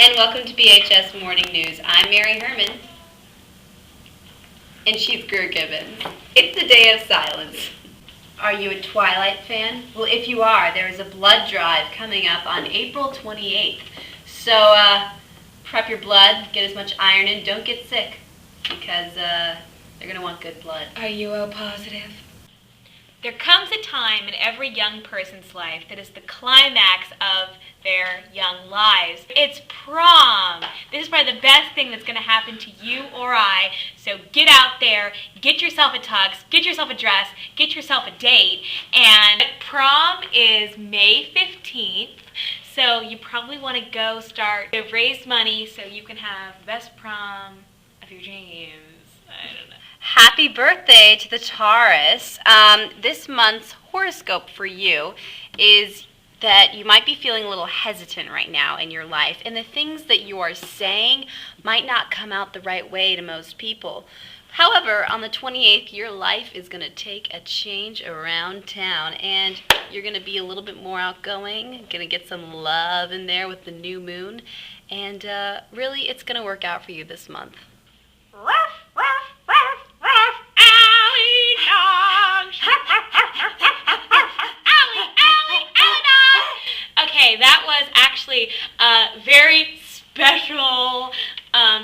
And welcome to BHS Morning News. I'm Mary Herman. And she's Greer Gibbons. It's the Day of Silence. Are you a Twilight fan? Well, if you are, there is a blood drive coming up on April 28th. So, prep your blood, get as much iron in, don't get sick, because they're going to want good blood. Are you O positive? There comes a time in every young person's life that is the climax of their young lives. It's prom. This is probably the best thing that's going to happen to you or I. So get out there, get yourself a tux, get yourself a dress, get yourself a date. And prom is May 15th. So you probably want to go start to raise money so you can have the best prom of your dreams. I don't know. Happy birthday to the Taurus. This month's horoscope for you is that you might be feeling a little hesitant right now in your life, and the things that you are saying might not come out the right way to most people. However, on the 28th, your life is going to take a change around town, and you're going to be a little bit more outgoing, going to get some love in there with the new moon, and really, it's going to work out for you this month. Okay, that was actually a very special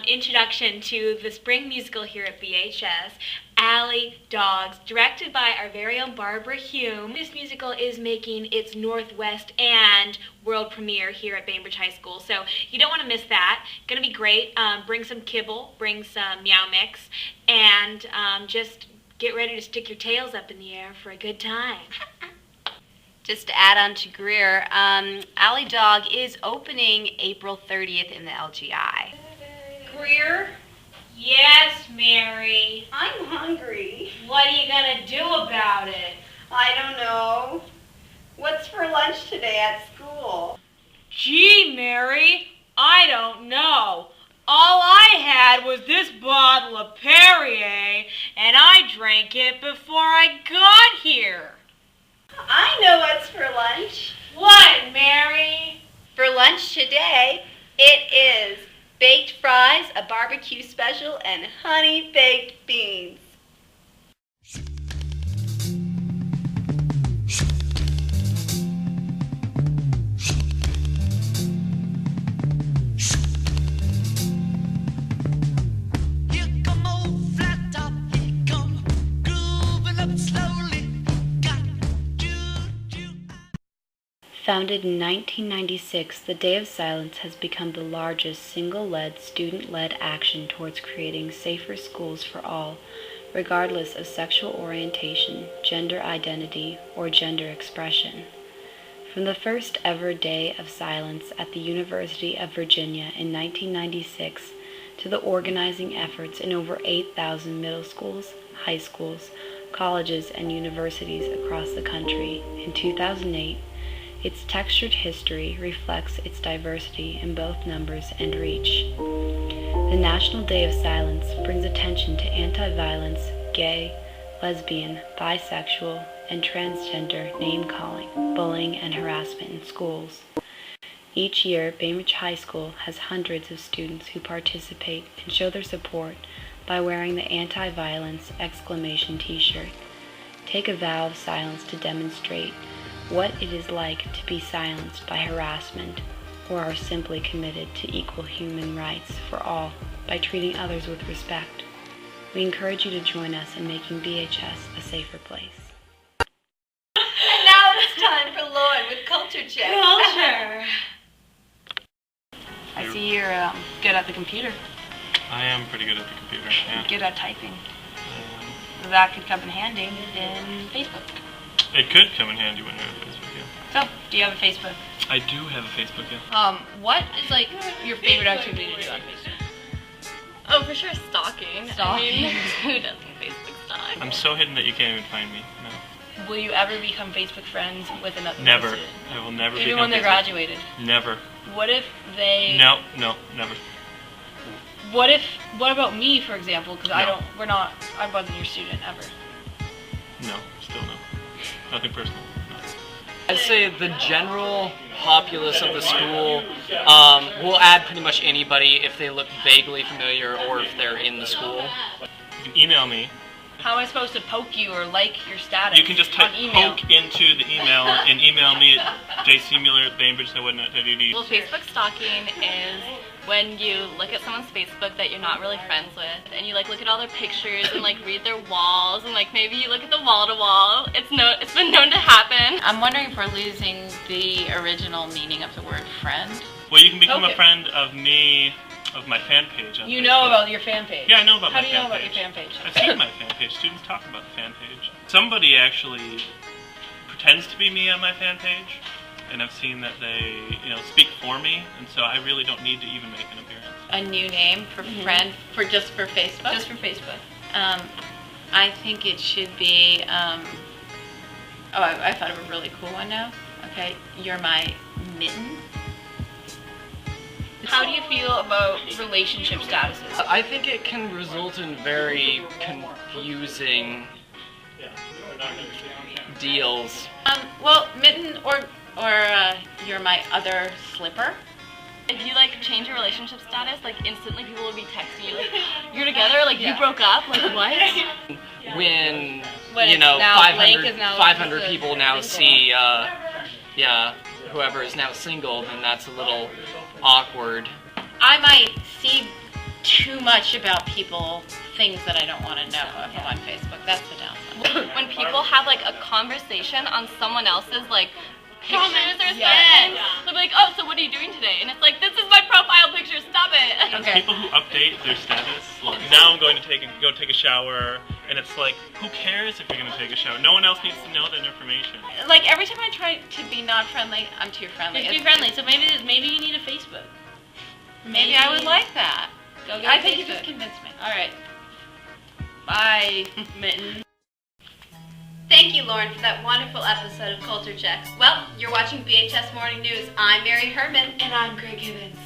introduction to the spring musical here at BHS, Alley Dogs, directed by our very own Barbara Hume. This musical is making its Northwest and world premiere here at Bainbridge High School, so you don't want to miss that. Gonna be great. Bring some kibble, bring some Meow Mix, and just get ready to stick your tails up in the air for a good time. Just to add on to Greer, Alley Dog is opening April 30th in the LGI. Greer? Yes, Mary. I'm hungry. What are you gonna do about it? I don't know. What's for lunch today at school? Gee, Mary, I don't know. All I had was this bottle of Perrier, and I drank it before I got here. I know what's for lunch. What, Mary? For lunch today, it is baked fries, a barbecue special, and honey baked beans. Founded in 1996, the Day of Silence has become the largest single-led, student-led action towards creating safer schools for all, regardless of sexual orientation, gender identity, or gender expression. From the first ever Day of Silence at the University of Virginia in 1996 to the organizing efforts in over 8,000 middle schools, high schools, colleges, and universities across the country in 2008, its textured history reflects its diversity in both numbers and reach. The National Day of Silence brings attention to anti-violence, gay, lesbian, bisexual, and transgender name-calling, bullying, and harassment in schools. Each year, Bainbridge High School has hundreds of students who participate and show their support by wearing the anti-violence exclamation t-shirt. Take a vow of silence to demonstrate what it is like to be silenced by harassment, or are simply committed to equal human rights for all by treating others with respect. We encourage you to join us in making BHS a safer place. And now it's time for Lauren with Culture Check. Culture. I see you're good at the computer. I am pretty good at the computer, yeah. Good at typing. That could come in handy in Facebook. It could come in handy when you're on Facebook, yeah. So, do you have a Facebook? I do have a Facebook, yeah. What is like your favorite activity to do on Facebook? Oh, for sure, stalking. Stalking? I mean, who doesn't Facebook stalk? I'm so hidden that you can't even find me, no. Will you ever become Facebook friends with another Never. student? I will never Even become when they're Facebook. graduated? Never. What if they... No, never. What about me, for example? Because No. I wasn't your student ever. No, still no. Nothing personal. No. I'd say the general populace of the school. We'll add pretty much anybody if they look vaguely familiar or if they're in the school. You can email me. How am I supposed to poke you or like your status? You can just type on email? poke into the email and email me at jcmueller@bainbridge.net.edu. Well, Facebook stalking is when you look at someone's Facebook that you're not really friends with, and you like look at all their pictures and like read their walls, and like maybe you look at the wall to wall. It's been known to happen. I'm wondering if we're losing the original meaning of the word friend. Well, you can become Okay. a friend of me, of my fan page on You Facebook. know about your fan page. Yeah, I know about How my do you know fan about page. your fan page? I've seen my fan page. Students talk about the fan page. Somebody actually pretends to be me on my fan page, and I've seen that they, speak for me, and so I really don't need to even make an appearance. A new name for friend, just for Facebook? Just for Facebook. I think it should be, I thought of a really cool one now. Okay, you're my mitten. How do you feel about relationship statuses? I think it can result in very confusing deals. Well, mitten or you're my other slipper. If you like change your relationship status, like instantly people will be texting you like, "You're together? Like you broke up? Like what?" When it's now Blake 500, is now 500 just a people now single. see, whoever is now single, then that's a little awkward. I might see too much about people, things that I don't want to know if I'm on Facebook. That's the downside. When people have like a conversation on someone else's like pictures or Yes. things, they'll be like, "Oh, so what are you doing today?" And it's like, "This is my profile picture. Stop it." Okay. People who update their status, like, now I'm going to go take a shower, and it's like, who cares if you're going to take a shower? No one else needs to know that information. Like every time I try to be not friendly, I'm too friendly. Just be friendly. So maybe you need a Facebook. Maybe I would like that. Go get I a think you Facebook. just convinced me. All right. Bye, Mitten. Thank you, Lauren, for that wonderful episode of Culture Checks. Well, you're watching BHS Morning News. I'm Mary Herman. And I'm Greg Gibbons.